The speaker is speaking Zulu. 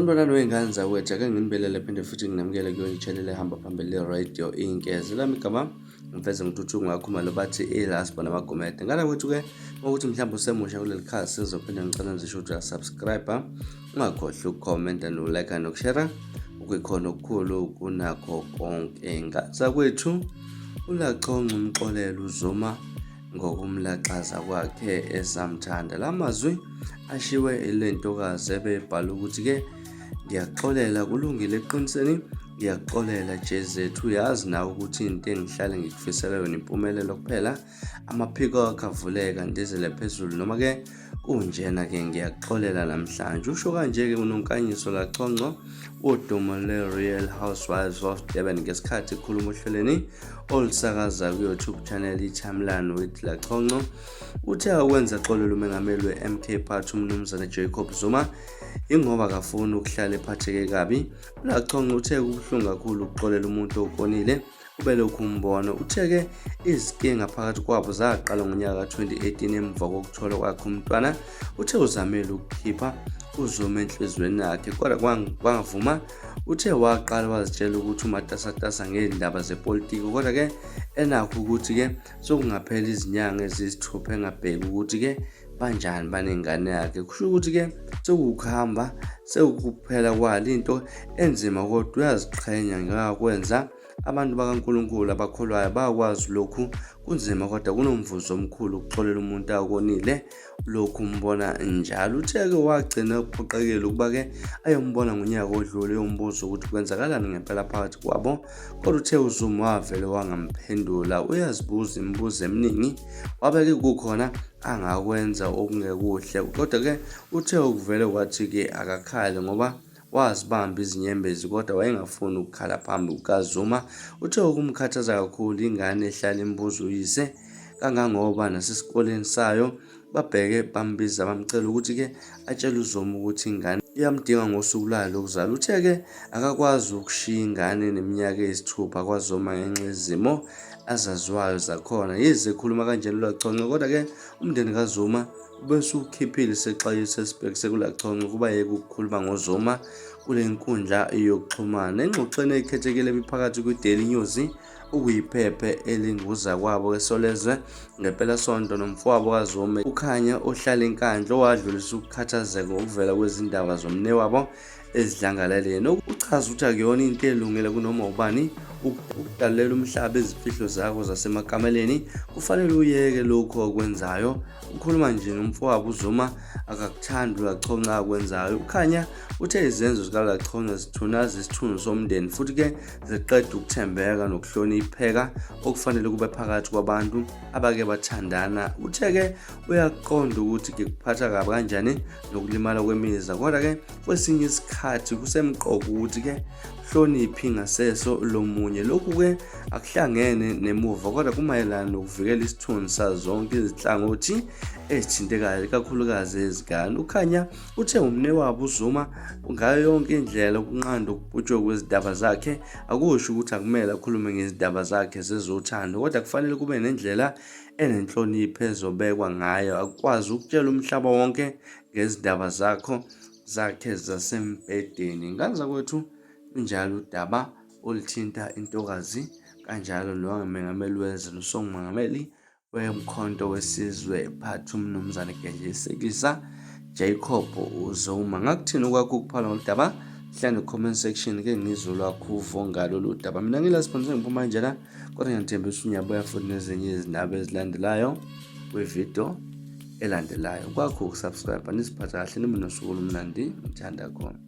Sanibonani wey'ngane zakwethu, ake nginibelele phinde futhi nginamukele kuyo i-channel ehamba phambili radio Inkezi. Lami igama ngifeze ngithuthuka ngakhuma lo bathi ilasbo namagomede. Ngala kwethu-ke ukuthi mhlawumbe usemusha kuleli khasi sizophinda ngicela ngisho ukuthi uyasubscribe, ungakhohlwa ukukhomenta no-like nokushare, ukuyikhona okukhulu kunakho konke. Ngazakwethu uLachonge umxolelo uZuma ngokumlaxaza kwakhe esamthanda. La mazwi ashiwe ile ntokazi ebebhala ukuthi-ke ngiyaxolela kulungile eqiniseni, ngiyaxolela jezethu, uyazi nawe ukuthi into engihlale ngikufisela yona impumelelo kuphela, amaphiko akho avuleka ndizele phezulu, noma-ke kunjena-ke ngiyaxolela namhlanje. Usho kanje-ke uNonkanyiso Lachonge, udumo le-Real Housewives of Durban, ngesikhathi ekhuluma ohlelweni olusakaza ku-YouTube channel iTimeline with Lachonge. Uthe akwenza xolelo umengameli we-MK Party umnumzane Jacob Zuma ingoba akafuni ukuhlala ephatheke kabi. uLachonge uthe kubuhlungu kakhulu ukuxolela umuntu okonile ubelokhu umbona. Uthe-ke izinkinga phakathi kwabo zaqala ngonyaka ka-2018 emva kokuthola kwakhe umntwana. Uthe uzamile ukukhipha uZuma enhlizweni yakhe kodwa kwangavuma. Uthe waqala wazitshela ukuthi umatasatasa ngezindaba zepolitiki, kodwa-ke enakho ukuthi-ke sokungaphela izinyanga eziyisithupha engabheki ukuthi-ke banjani banengane yakhe. Kusho ukuthi-ke sekukuhamba sekukuphela kwalo into enzima, kodwa uyaziqhenya ngakwenza. Abantu bakaNkulunkulu abakholwayo bakwazi lokhu kunzima kodwa kunomvuzo omkhulu ukuxolela umuntu akonile lokhu umbona njalo. Uthe-ke wagcina uphoqekile ukuba-ke ayombona ngonyaka odlule uyombuza ukuthi kwenzakalani ngempela phakathi kwabo, kodwa uthe uZuma wavele wangamphendula. Uyazibuza imibuzo eminingi, wabe-ke kukhona angakwenza okungekuhle, kodwa-ke uthe ukuvele kwathi-ke akakhali ngoba wazibamba izinyembezi kodwa wayengafuni ukukhala phambi kukaZuma. Uthe ukumkhathaza kakhulu ingane ehlala imbuzo uyise kangangoba nasesikoleni sayo babheke bambiza bamcela ukuthi-ke atshele uZuma ukuthi ingane iyamdinga ngosuku lwayo lokuzalwa. Uthe-ke akakwazi ukushiya ingane neminyaka eyisithupha kwaZuma ngenxa yezimo azaziwayo zakhona. Yize ekhuluma kanjalo uLachonge, kodwa-ke umndeni kaZuma bese ukhiphile isexwayiso esibhekise kuLachonge kuba yeke ukukhuluma ngoZuma kule nkundla yokuxhumana. Engxoxweni ekhethekile ebiphakathi kwi-Daily News ukuyiphephe elinguza kwabo eSolezwe ngempela sonto nomfowabo kaZuma uKhanya ohlala enkandla owadlulisa ukukhathazeka ngokuvela kwezindaba zomne wabo ezidlangalaleni. Uchaza ukuthi akuyona into elungile kunoma ubani ukudalela umhlaba izifihlo zakho zasemakameleni. Kufanele uyeke lokho okwenzayo. Ukhuluma nje nomfowabo uZuma akakuthandi uLachonge akwenzayo. uKhanya uthe izenzo zikaLachonge zithunaza isithunzi somndeni futhi-ke ziqeda ukuthembeka nokuhlonipheka okufanele kube phakathi kwabantu abake bathandana. Uthe-ke uyaqonda ukuthi-ke kuphatha kabi kanjani nokulimala kwemizwa, kodwa-ke kwesinye isikhathi kusemqoka ukuthi-ke hloniphi ngaseso lomunye. Lokhu-ke akuhlangene nemuva kodwa kumayelana nokuvikela isithunzi sazo zonke izinhlangothi ezithintekayo, ikakhulukazi ezingane. uKhanya uthe umne wabo uZuma ngayo yonke indlela ukunqanda ukubhutshwa kwezindaba zakhe. Akusho ukuthi akumele akhulume ngezindaba zakhe zezothando, kodwa kufanele kube nendlela enenhlonipho ezobekwa ngayo. Akukwazi ukutshela umhlaba wonke ngezindaba zakhe zasembedeni. Ngane zakwethu kunjalo udaba oluthinta intokazi kanjalo nomengameli wezwe nosongumongameli wemkhonto wesizwe phathi umnumzane Gedleyisekisa Jacob Zuma. Ngakuthini okwakho ukuphala ngoludaba? Hlala ne-comment section ke ngizwe lwakho uvo ngalolu daba. Mina ngilaSipho ngiphuma njena, kodwa ngiyathembisa unyabuya futhi nezinye izindaba ezilandelayo kwivideo elandelayo. Kwakho ukusubscribe nisiphatha kahle nibe nosuku olumnandi. Ngithanda khona.